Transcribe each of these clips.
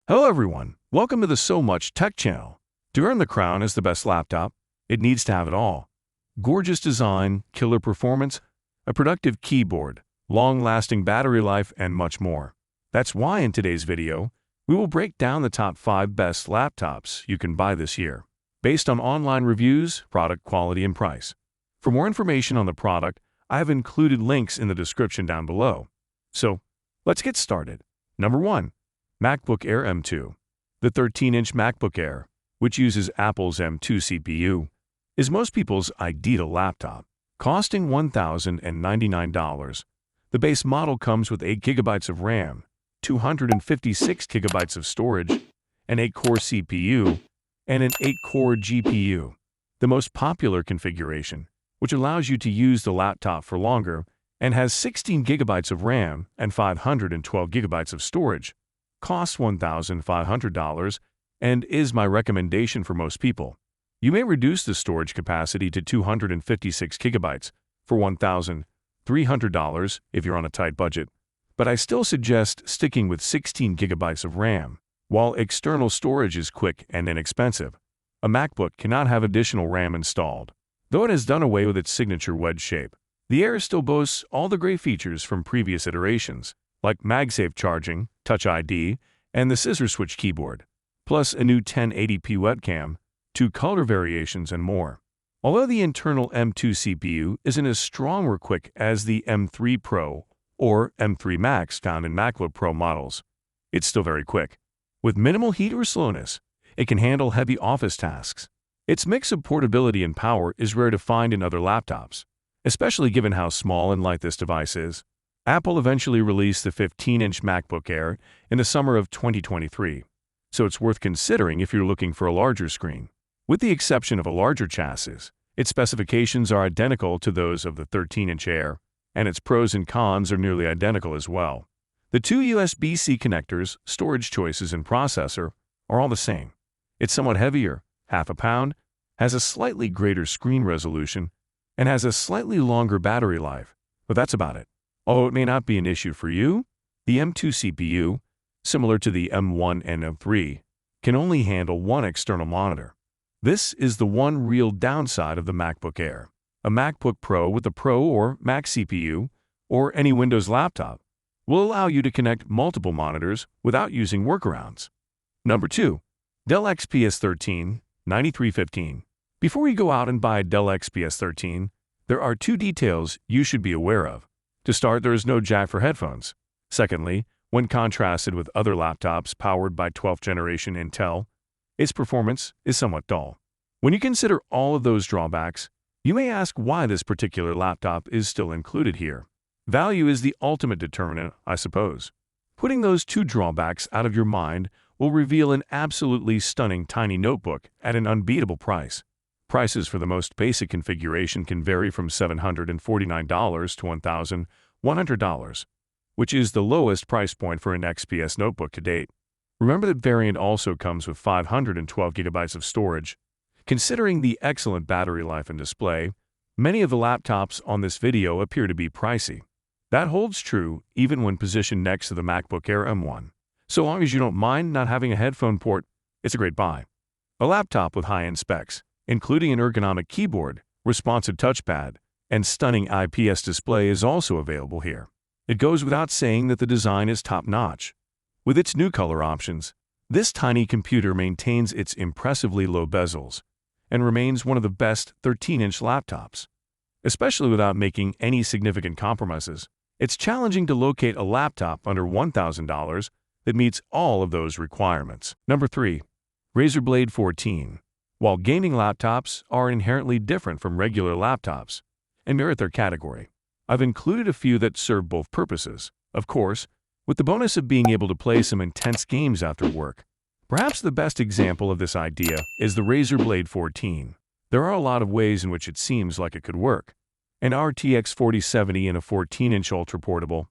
Hello everyone, welcome to the SoMuchTech channel. To earn the crown as the best laptop, it needs to have it all. Gorgeous design, killer performance, a productive keyboard, long-lasting battery life, and much more. That's why in today's video, we will break down the top 5 best laptops you can buy this year, based on online reviews, product quality, and price. For more information on the product, I have included links in the description down below. So, let's get started. Number 1. MacBook Air M2. The 13-inch MacBook Air, which uses Apple's M2 CPU, is most people's ideal laptop. Costing $1,099, the base model comes with 8 GB of RAM, 256 GB of storage, an 8-core CPU, and an 8-core GPU. The most popular configuration, which allows you to use the laptop for longer, and has 16 GB of RAM and 512 GB of storage, costs $1,500 and is my recommendation for most people. You may reduce the storage capacity to 256 GB for $1,300 if you're on a tight budget, but I still suggest sticking with 16 GB of RAM. While external storage is quick and inexpensive, a MacBook cannot have additional RAM installed. Though it has done away with its signature wedge shape, the Air still boasts all the great features from previous iterations, like MagSafe charging, Touch ID, and the scissor switch keyboard, plus a new 1080p webcam, 2 color variations, and more. Although the internal M2 CPU isn't as strong or quick as the M3 Pro or M3 Max found in MacBook Pro models, it's still very quick. With minimal heat or slowness, it can handle heavy office tasks. Its mix of portability and power is rare to find in other laptops, especially given how small and light this device is. Apple eventually released the 15-inch MacBook Air in the summer of 2023, so it's worth considering if you're looking for a larger screen. With the exception of a larger chassis, its specifications are identical to those of the 13-inch Air, and its pros and cons are nearly identical as well. The 2 USB-C connectors, storage choices, and processor are all the same. It's somewhat heavier, half a pound, has a slightly greater screen resolution, and has a slightly longer battery life, but that's about it. Although it may not be an issue for you, the M2 CPU, similar to the M1 and M3, can only handle one external monitor. This is the one real downside of the MacBook Air. A MacBook Pro with a Pro or Max CPU, or any Windows laptop, will allow you to connect multiple monitors without using workarounds. Number 2. Dell XPS 13 9315. Before you go out and buy a Dell XPS 13, there are 2 details you should be aware of. To start, there is no jack for headphones. Secondly, when contrasted with other laptops powered by 12th generation Intel, its performance is somewhat dull. When you consider all of those drawbacks, you may ask why this particular laptop is still included here. Value is the ultimate determinant, I suppose. Putting those 2 drawbacks out of your mind will reveal an absolutely stunning tiny notebook at an unbeatable price. Prices for the most basic configuration can vary from $749 to $1,100, which is the lowest price point for an XPS notebook to date. Remember that variant also comes with 512 GB of storage. Considering the excellent battery life and display, many of the laptops on this video appear to be pricey. That holds true even when positioned next to the MacBook Air M1. So long as you don't mind not having a headphone port, it's a great buy. A laptop with high-end specs, including an ergonomic keyboard, responsive touchpad, and stunning IPS display is also available here. It goes without saying that the design is top-notch. With its new color options, this tiny computer maintains its impressively low bezels and remains one of the best 13-inch laptops. Especially without making any significant compromises, it's challenging to locate a laptop under $1,000 that meets all of those requirements. Number 3. Razer Blade 14. While gaming laptops are inherently different from regular laptops and merit their category, I've included a few that serve both purposes, of course, with the bonus of being able to play some intense games after work. Perhaps the best example of this idea is the Razer Blade 14. There are a lot of ways in which it seems like it could work. An RTX 4070 in a 14-inch ultra-portable,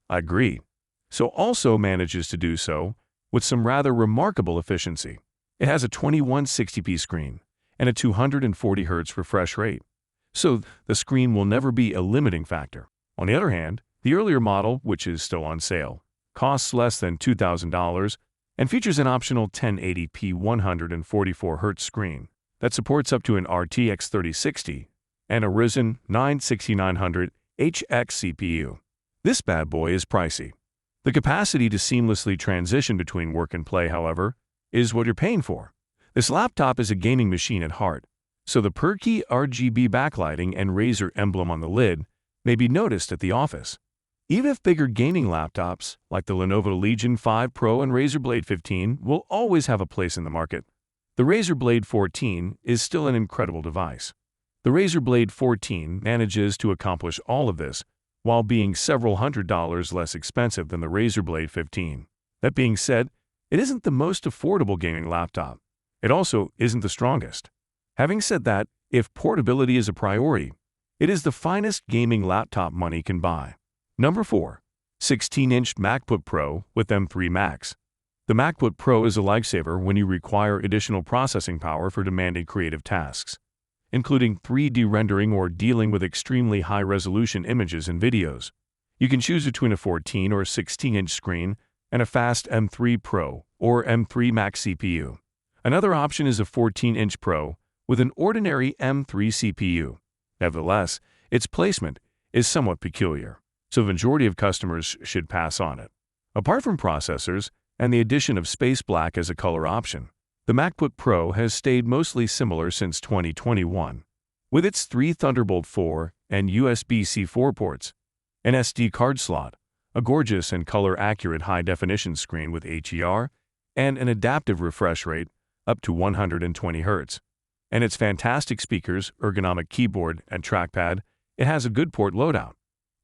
I agree, so also manages to do so with some rather remarkable efficiency. It has a 2160p screen and a 240 Hz refresh rate, so the screen will never be a limiting factor. On the other hand, the earlier model, which is still on sale, costs less than $2,000 and features an optional 1080p 144Hz screen that supports up to an RTX 3060 and a Ryzen 9 6900HX CPU. This bad boy is pricey. The capacity to seamlessly transition between work and play, however, is what you're paying for. This laptop is a gaming machine at heart, so the perky RGB backlighting and Razer emblem on the lid may be noticed at the office. Even if bigger gaming laptops, like the Lenovo Legion 5 Pro and Razer Blade 15, will always have a place in the market, the Razer Blade 14 is still an incredible device. The Razer Blade 14 manages to accomplish all of this while being several $100s less expensive than the Razer Blade 15. That being said, it isn't the most affordable gaming laptop. It also isn't the strongest. Having said that, if portability is a priority, it is the finest gaming laptop money can buy. Number 4. 16-inch MacBook Pro with M3 Max. The MacBook Pro is a lifesaver when you require additional processing power for demanding creative tasks, including 3D rendering or dealing with extremely high-resolution images and videos. You can choose between a 14 or 16-inch screen and a fast M3 Pro or M3 Max CPU. Another option is a 14-inch Pro with an ordinary M3 CPU. Nevertheless, its placement is somewhat peculiar, so the majority of customers should pass on it. Apart from processors and the addition of space black as a color option, the MacBook Pro has stayed mostly similar since 2021. With its 3 Thunderbolt 4 and USB-C 4 ports, an SD card slot, a gorgeous and color-accurate high-definition screen with HDR, and an adaptive refresh rate up to 120 Hz. And its fantastic speakers, ergonomic keyboard, and trackpad, it has a good port loadout.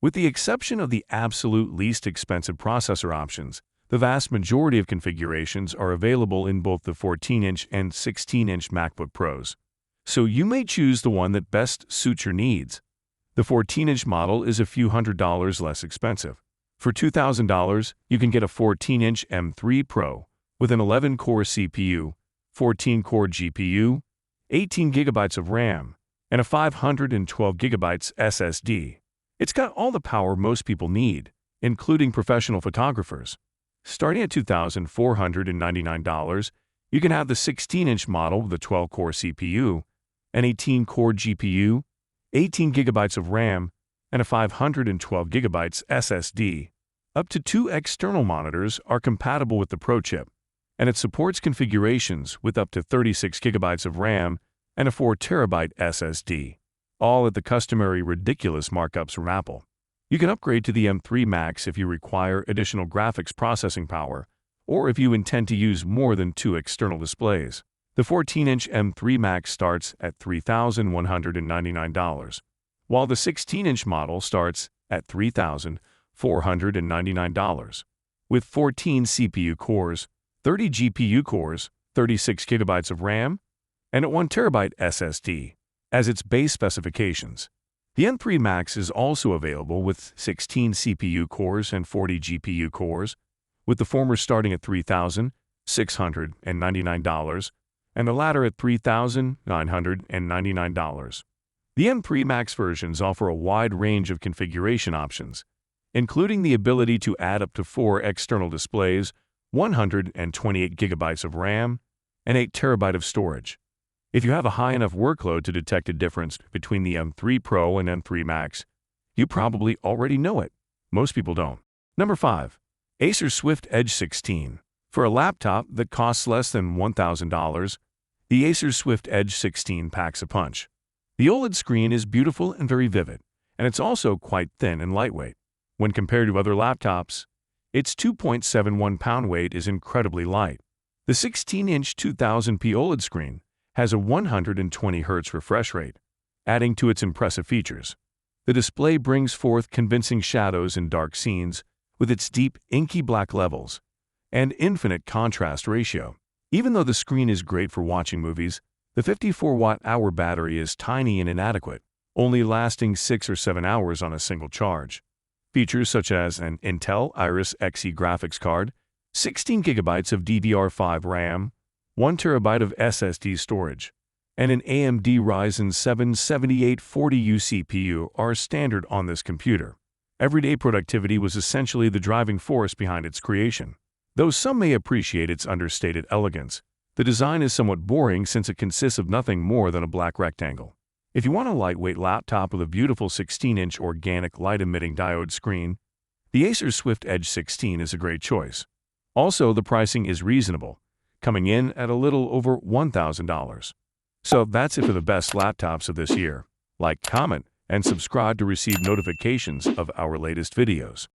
With the exception of the absolute least expensive processor options, the vast majority of configurations are available in both the 14-inch and 16-inch MacBook Pros, so you may choose the one that best suits your needs. The 14-inch model is a few $100s less expensive. For $2,000, you can get a 14-inch M3 Pro with an 11-core CPU, 14-core GPU, 18 GB of RAM, and a 512 GB SSD. It's got all the power most people need, including professional photographers. Starting at $2,499, you can have the 16-inch model with a 12-core CPU, an 18-core GPU, 18 GB of RAM, and a 512 GB SSD. Up to 2 external monitors are compatible with the Pro chip, and it supports configurations with up to 36 GB of RAM and a 4 TB SSD, all at the customary ridiculous markups from Apple. You can upgrade to the M3 Max if you require additional graphics processing power, or if you intend to use more than 2 external displays. The 14-inch M3 Max starts at $3,199, while the 16-inch model starts at $3,499, with 14 CPU cores, 30 GPU cores, 36 GB of RAM, and a 1 TB SSD as its base specifications. The M3 Max is also available with 16 CPU cores and 40 GPU cores, with the former starting at $3,699 and the latter at $3,999. The M3 Max versions offer a wide range of configuration options, including the ability to add up to 4 external displays, 128 GB of RAM, and 8 TB of storage. If you have a high enough workload to detect a difference between the M3 Pro and M3 Max, you probably already know it. Most people don't. Number 5. Acer Swift Edge 16. For a laptop that costs less than $1,000, the Acer Swift Edge 16 packs a punch. The OLED screen is beautiful and very vivid, and it's also quite thin and lightweight. When compared to other laptops, its 2.71 pound weight is incredibly light. The 16-inch 2000p OLED screen has a 120 Hz refresh rate, adding to its impressive features. The display brings forth convincing shadows in dark scenes with its deep, inky black levels and infinite contrast ratio. Even though the screen is great for watching movies, the 54-watt-hour battery is tiny and inadequate, only lasting 6 or 7 hours on a single charge. Features such as an Intel Iris Xe graphics card, 16 GB of DDR5 RAM, 1 TB of SSD storage, and an AMD Ryzen 7 7840U CPU are standard on this computer. Everyday productivity was essentially the driving force behind its creation. Though some may appreciate its understated elegance, the design is somewhat boring since it consists of nothing more than a black rectangle. If you want a lightweight laptop with a beautiful 16-inch organic light-emitting diode screen, the Acer Swift Edge 16 is a great choice. Also, the pricing is reasonable, coming in at a little over $1,000. So that's it for the best laptops of this year. Like, comment, and subscribe to receive notifications of our latest videos.